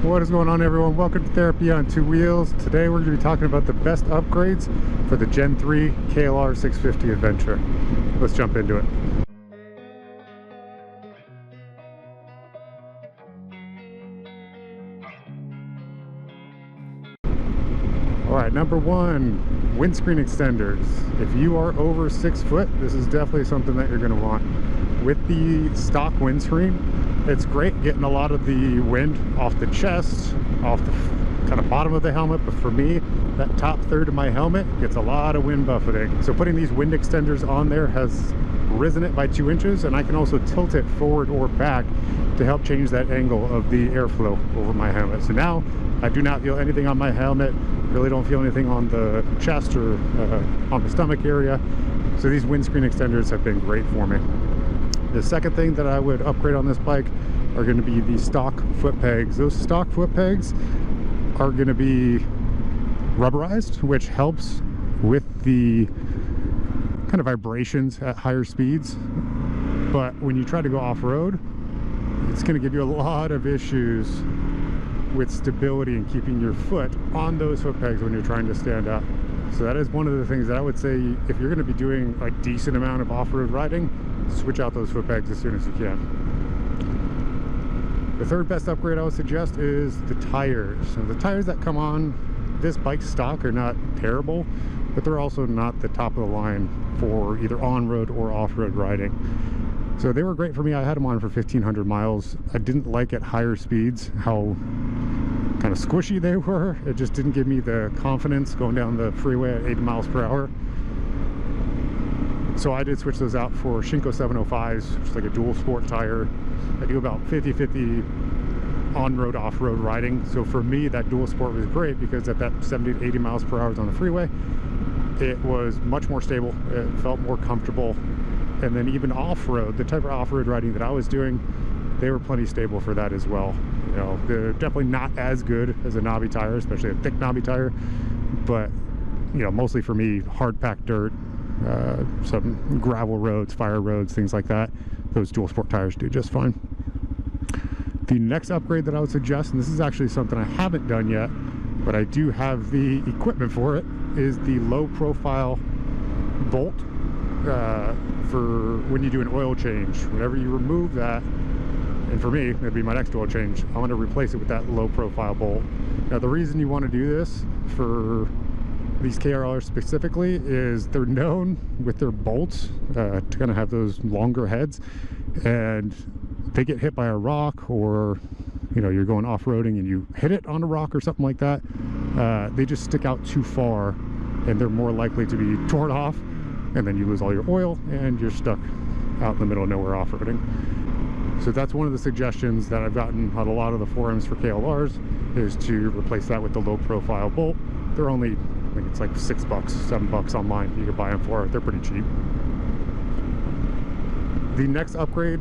What is going on, everyone? Welcome to Therapy on Two Wheels. Today we're going to be talking about the best upgrades for the Gen 3 KLR 650 Adventure. Let's jump into it. Alright, number one, windscreen extenders. If you are over 6 foot, this is definitely something that you're going to want. With the stock windscreen, it's great getting a lot of the wind off the chest, off the kind of bottom of the helmet, but for me, that top third of my helmet gets a lot of wind buffeting. So putting these wind extenders on there has risen it by 2 inches, and I can also tilt it forward or back to help change that angle of the airflow over my helmet. So now I do not feel anything on my helmet, really don't feel anything on the chest or on the stomach area. So these windscreen extenders have been great for me. The second thing that I would upgrade on this bike are going to be the stock foot pegs. Those stock foot pegs are going to be rubberized, which helps with the kind of vibrations at higher speeds. But when you try to go off-road, it's going to give you a lot of issues with stability and keeping your foot on those foot pegs when you're trying to stand up. So that is one of the things that I would say, if you're going to be doing a decent amount of off-road riding, switch out those foot pegs as soon as you can. The third best upgrade I would suggest is the tires. So the tires that come on this bike stock are not terrible, but they're also not the top of the line for either on-road or off-road riding. So they were great for me. I had them on for 1,500 miles. I didn't like at higher speeds how kind of squishy they were. It just didn't give me the confidence going down the freeway at 80 miles per hour. So I did switch those out for Shinko 705s, which is like a dual sport tire. I do about 50-50 on-road, off-road riding. So for me, that dual sport was great because at that 70 to 80 miles per hour on the freeway, it was much more stable. It felt more comfortable. And then even off-road, the type of off-road riding that I was doing, they were plenty stable for that as well. You know, they're definitely not as good as a knobby tire, especially a thick knobby tire. But, you know, mostly for me, hard-packed dirt, some gravel roads, fire roads, things like that, those dual sport tires do just fine. The next upgrade that I would suggest, and this is actually something I haven't done yet, but I do have the equipment for it, is the low profile bolt for when you do an oil change. Whenever you remove that, and for me, it'd be my next oil change, I'm going to replace it with that low profile bolt. Now the reason you want to do this for these KLRs specifically is they're known with their bolts to kind of have those longer heads, and they get hit by a rock, or you know, you're going off-roading and you hit it on a rock or something like that, they just stick out too far and they're more likely to be torn off, and then you lose all your oil and you're stuck out in the middle of nowhere off-roading. So that's one of the suggestions that I've gotten on a lot of the forums for KLRs, is to replace that with the low profile bolt. They're only, I think it's like $6, $7 online you can buy them for. They're pretty cheap. The next upgrade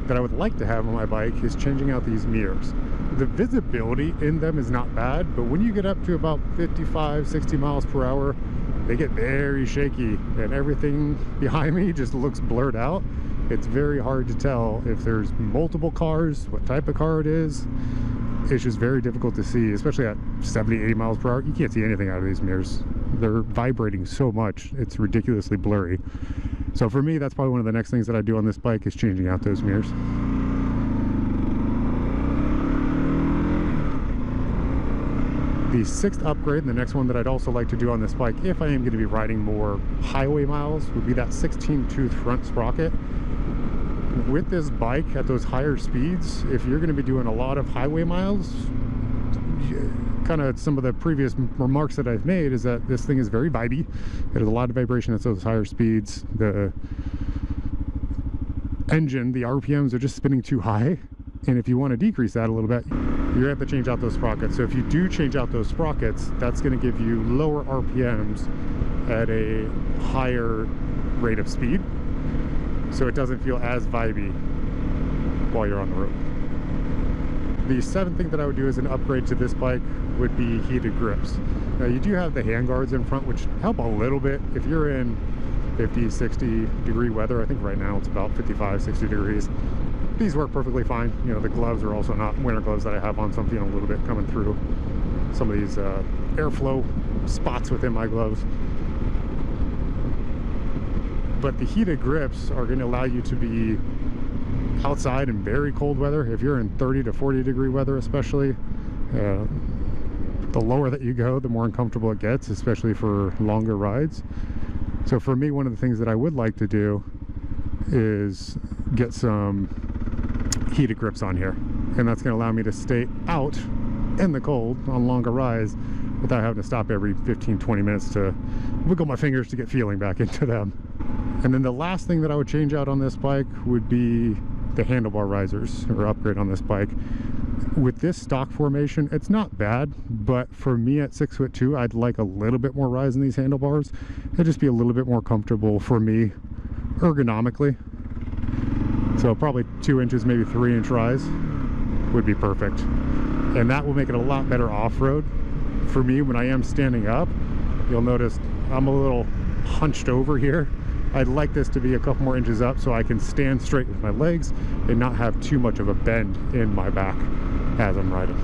that I would like to have on my bike is changing out these mirrors. The visibility in them is not bad, but when you get up to about 55, 60 miles per hour, they get very shaky and everything behind me just looks blurred out. It's very hard to tell if there's multiple cars, what type of car it is. It's just very difficult to see, especially at 70, 80 miles per hour. You can't see anything out of these mirrors. They're vibrating so much, it's ridiculously blurry. So for me, that's probably one of the next things that I do on this bike, is changing out those mirrors. The sixth upgrade, and the next one that I'd also like to do on this bike, if I am going to be riding more highway miles, would be that 16-tooth front sprocket. With this bike at those higher speeds, if you're going to be doing a lot of highway miles, kind of some of the previous remarks that I've made is that this thing is very vibey. It has a lot of vibration at those higher speeds. The engine, the RPMs are just spinning too high, and if you want to decrease that a little bit, you're going to have to change out those sprockets. So if you do change out those sprockets, that's going to give you lower RPMs at a higher rate of speed, so it doesn't feel as vibey while you're on the road. The seventh thing that I would do as an upgrade to this bike would be heated grips. Now you do have the handguards in front, which help a little bit if you're in 50, 60 degree weather. I think right now it's about 55, 60 degrees. these work perfectly fine. You know, the gloves are also not winter gloves that I have on, so I'm feeling a little bit coming through some of these airflow spots within my gloves. But the heated grips are going to allow you to be outside in very cold weather. If you're in 30 to 40 degree weather especially, the lower that you go, the more uncomfortable it gets, especially for longer rides. So for me, one of the things that I would like to do is get some heated grips on here, and that's going to allow me to stay out in the cold on longer rides without having to stop every 15-20 minutes to wiggle my fingers to get feeling back into them. And then the last thing that I would change out on this bike would be the handlebar risers, or upgrade on this bike. With this stock formation, it's not bad, but for me at 6'2", I'd like a little bit more rise in these handlebars. It'd just be a little bit more comfortable for me ergonomically. So probably 2 inches, maybe 3-inch rise would be perfect. And that will make it a lot better off-road. For me, when I am standing up, you'll notice I'm a little hunched over here. I'd like this to be a couple more inches up so I can stand straight with my legs and not have too much of a bend in my back as I'm riding.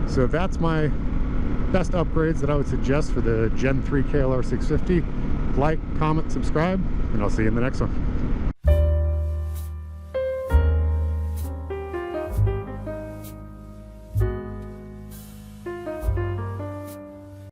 So that's my best upgrades that I would suggest for the Gen 3 KLR 650. Like, comment, subscribe, and I'll see you in the next one.